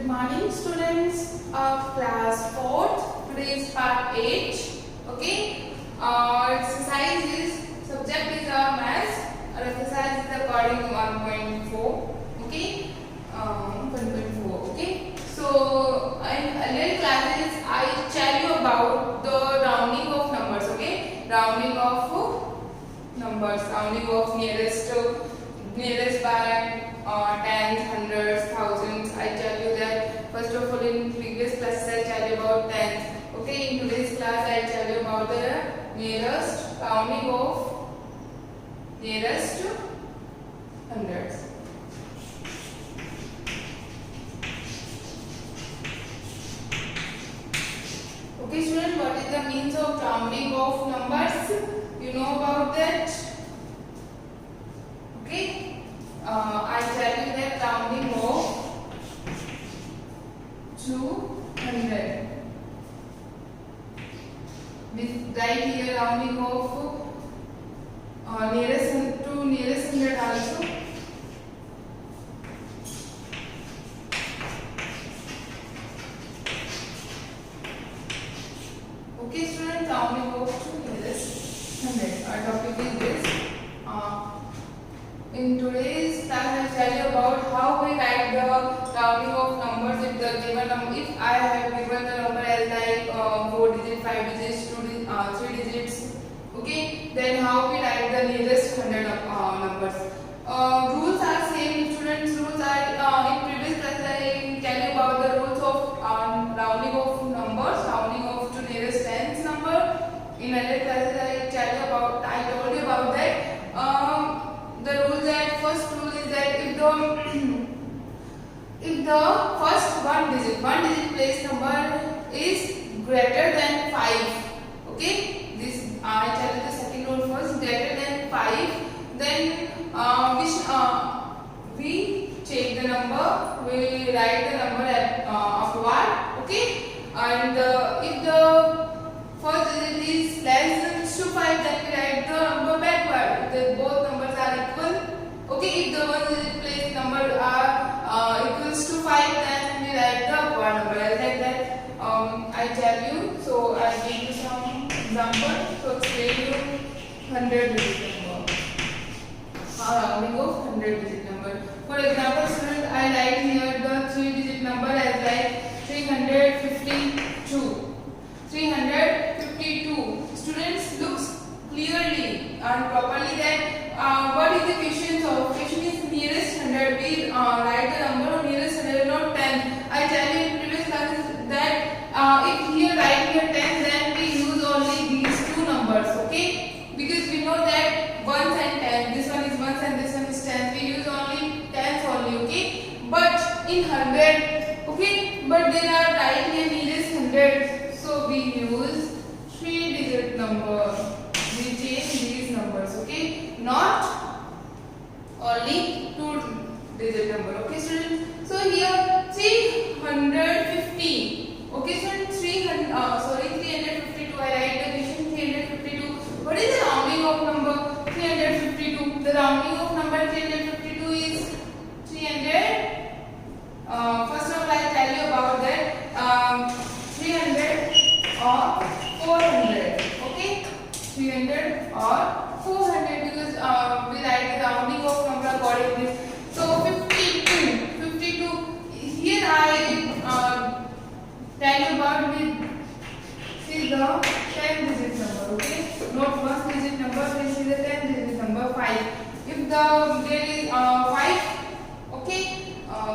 Good morning, students of class 4th. Today is part 8. Okay. Exercise is subject is maths. Our exercise is according 1.4. Okay. 1.4. Okay. So in earlier classes I tell you about the rounding of numbers. Okay. Rounding of numbers. Rounding of nearest by tens, hundreds, thousands. I tell you that first of all in previous classes I tell you about tens. Okay, in today's class I tell you about the nearest rounding of nearest hundreds. Okay, student, what is the means of rounding of numbers? You know about that? Okay. I tell you that rounding of 200. With right here rounding of nearest to nearest hundred also. Okay, students, rounding of to nearest hundred. Our topic is this. In today's class, I tell you about how we write the rounding of numbers if the given number. If I have given the number as like 4 digits, 5 digits, 3 digits, okay, then how we write the nearest 100 numbers. Rules are same, students. Rules are in previous class I tell you about the rules of rounding of numbers, rounding of to nearest tens number. In other classes I told you about that. The rule that first rule is that if the first one digit place number is greater than 5, okay, this I tell you the second rule first, greater than 5, then we take the number, we write the number upward, okay, and if the first digit is less than to 5, then we write the number backward. If both numbers are equal, okay, if the one digit place number are equals to 5, then we write the upward number. Like that, I tell you. So I give you some example to explain you 100 digit number. Rounding of 100 digit number. For example, student, I write here the 3 digit number as like 352. 352. Students, looks clearly and properly that what is the question of? Question is nearest 100. We write the number of nearest 100, not 10. I tell you in previous classes that if here write here 10, then we use only these two numbers, okay? Because we know that 1s and 10. This one is 1s and this one is 10. We use only 10s only, okay? But in 100, okay? But there are right here nearest 100. So we use 3 digit number. We change these numbers, okay? Not only 2 digit number, okay, students? So here 350, okay, students? 352. I write the question 352. What is the rounding of number 352? The rounding of number 352 is 300. First of all, I tell you about that 300 or 400, okay, 300 or 400, because we write the rounding of number according to this. So 52, here I tell you about this is the 10 digit number, okay, not 1 digit number, this is the 10 digit number 5. If there is 5, okay,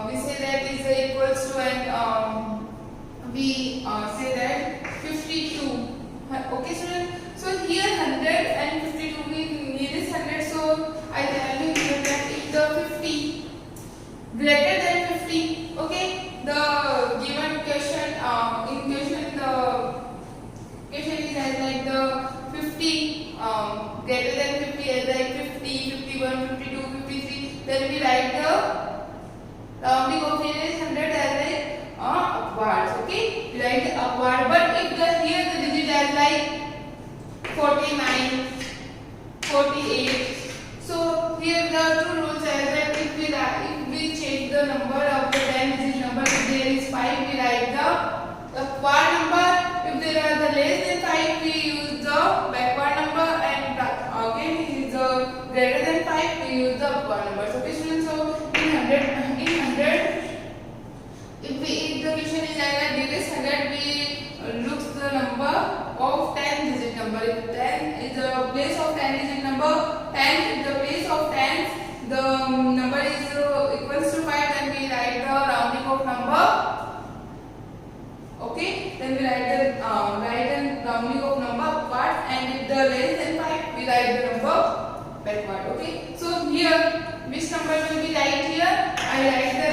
we say that is equals to, and we say that 52, okay, student. So here 100 and 52 is nearest 100. So I tell you here that if the 50 greater than 50, okay, the given question in question the question is as like the 50 greater than 50 as like 50, 51, 52, 53. Then we write the rounding of nearest 100 as like upwards, okay, we write upward. But if here the digit as like 49, 48, so here the two rules are that if we change the number of the 10 digit number, if there is part number. If there are the less than 5, we use the backward number, and again is the greater than 5, we use the upward number. So students, so in 100, if the question is like that, nearest 100, we look the number of 10 digit number. If 10 is the place of 10 digit number, 10 is the place of 10, the number is equals to 5, then we write the rounding of number. Okay, then we write the rounding of number upward, and if the less than 5, we write the number backward. Okay, so here which number will be right here? I write the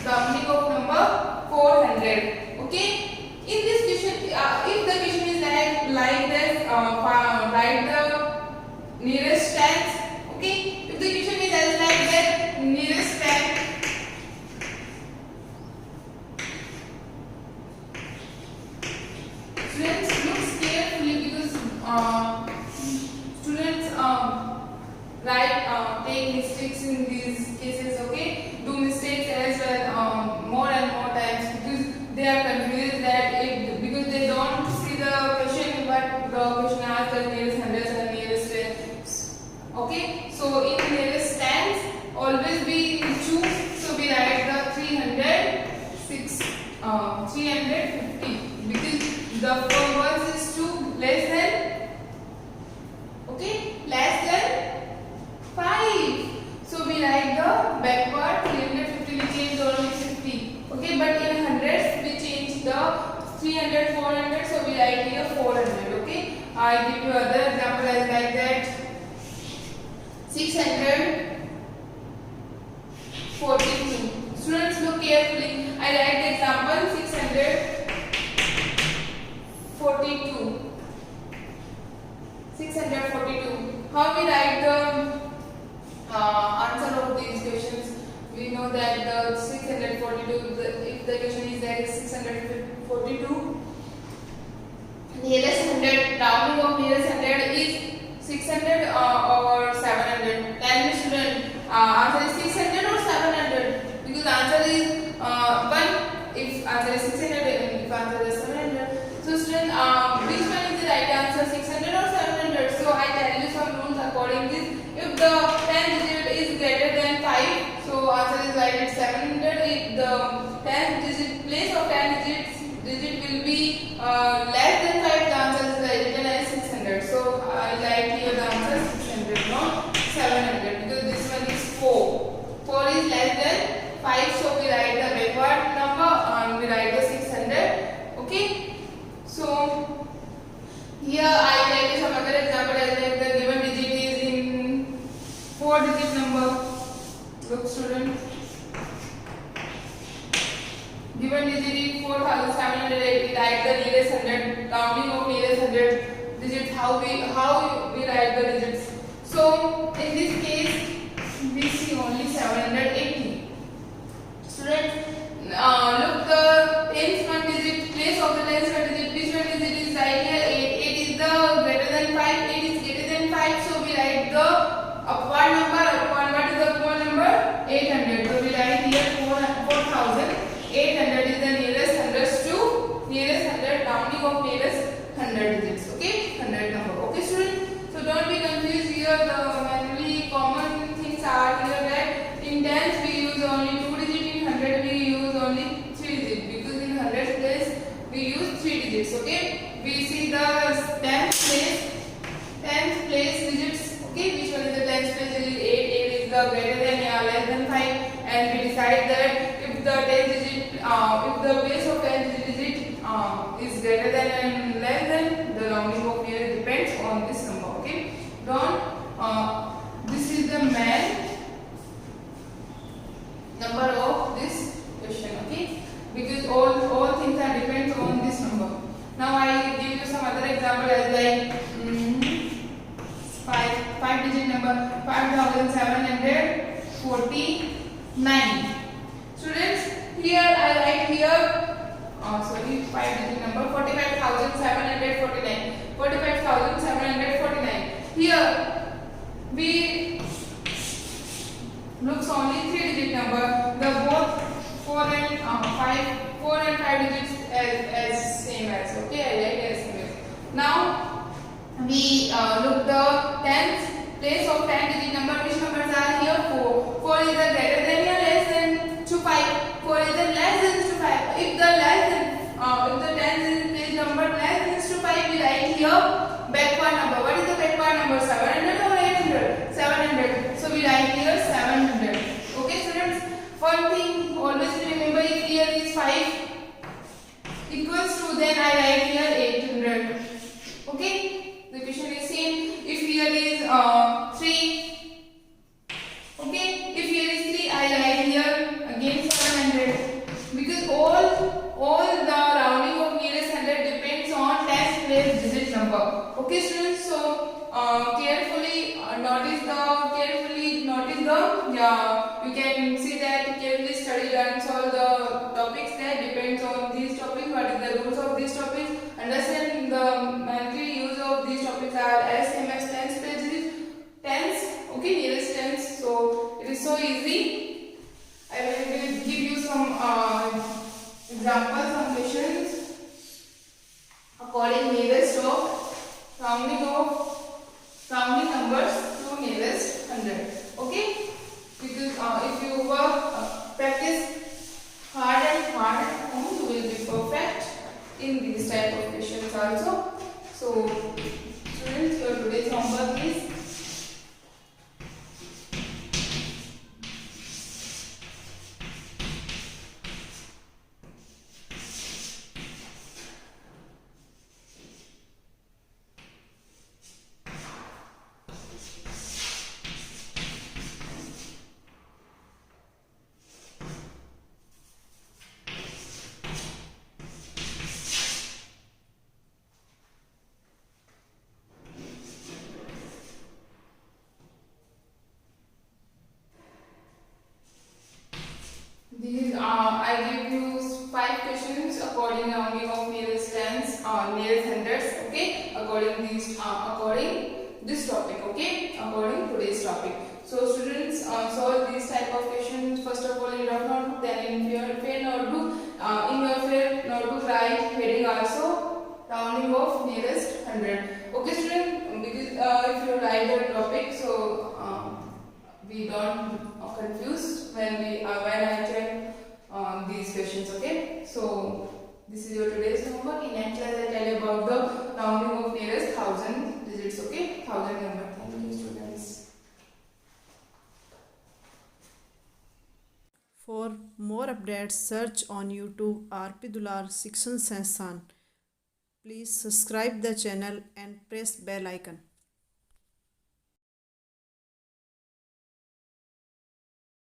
rounding of number 400. Okay, in this question, if the question is like this, write the nearest tens. Okay, if the question is as like that, nearest 10. Students, look carefully, because students take mistakes in these cases. Okay, do mistakes as well more and more times, because they are confused because they don't see the question, but the question asks the nearest hundreds and nearest tens. Okay, so in nearest tens always we choose, so we write the 350, because the first is 2 less than, okay, less than 5. So we write the backward 350, we change only 50. Okay, but in hundreds we change the 300, 400, so we write here 400. Okay, I give you other example as like that. 642. Students, look carefully. I write the example 642. 642. How we write the answer of these questions? We know that the 642. If the question is that 642, nearest 100, rounding of nearest 100 is 600 or 700. Tell me, student, answer is 600 or 700? Because answer is 1. If answer is 600, if answer is 700. So student, which one is the right answer, 600 or 700? So I tell you some rules according to this. If the 10 digit is greater than 5, so answer is right at 700. If the 10 digit place of 10 digit will be less than 5, the answer is written as 600. So I write here the answer 600, not 700, because this one is 4. 4 is less than 5, so we write the backward number and we write the 600. Okay, so here I tell you some other example as like the given digit is in 4 digit number. Look student, given digit is 4780, write the nearest 100, rounding of nearest 100 digits, how we write the digits. So in this case we see only 780. Students, look the tens one digit, place of the tens one digit, which one digit is right here? 8. 8 is the greater than 5, 8 is greater than 5, so we write the upward number. What is the upward number? 800. So we write here 4800 is the nearest hundreds to nearest 100, rounding of nearest 100 digits. Okay, 100 number. Okay student, so don't be confused here. The manually common things are here that in tens we use only 2 digit, in 100 we use only 3 digit, because in 100 place we use 3 digits. Okay, we see the tens place digits. Okay, which one is the tens place digit? 8 is the greater than or less than 5, and we decide that if the 10 digit, if the place of 10 digit is greater than and less than, the rounding of nearest depends on this number. Okay, this is the main number of this question. Okay, because all things are depends on this number. Now I give you some other example as like 5 digit number 5749. Students, here I write here 5 digit number 45,749. 45,749. Here we looks only 3 digit number. The both 4 and 5 digits as look the tens place of 10 digit number. Which numbers are here? 4. 4 is the greater than or less than to 5. 4 is the less than to 5. If the tens is place number less than to 5, we write here backward number. What is the backward number? 700 or 800? 700. So we write here 700. Okay, students. One thing always remember, if here is 5 equals to, then I write here 800. Okay, the question is same. If here is 3, okay, if here is 3, I write here again 700, because all the rounding of nearest 100 depends on 10th place digit number. Okay, students. So carefully notice the you can see that carefully study and solve the topics that depends on these topics. What is the rules of these topics? Understand the monthly use of these topics are as same as tens pages, tens. Okay, nearest tens. So it is so easy. I will give you some examples, some questions according nearest of rounding numbers to nearest 100. Okay, because if you practice hard at home, you will be perfect in these type of questions also. So students, your today's homework is these I give you 5 questions according rounding of nearest tens or nearest hundreds. Okay, according this topic. Okay, according today's topic. So students, solve these type of questions first of all in rough notebook, then in your fair notebook. In your fair notebook write heading also rounding of nearest 100. Okay, student, because if you write the topic, so we don't confuse when I check these questions. Okay, so this is your today's homework. In next class I tell you about the rounding of nearest 1000 digits. Okay, 1000 number. Thank you, students. For more updates, search on YouTube RP Dular Shikshan Sansthan. Please subscribe the channel and press bell icon.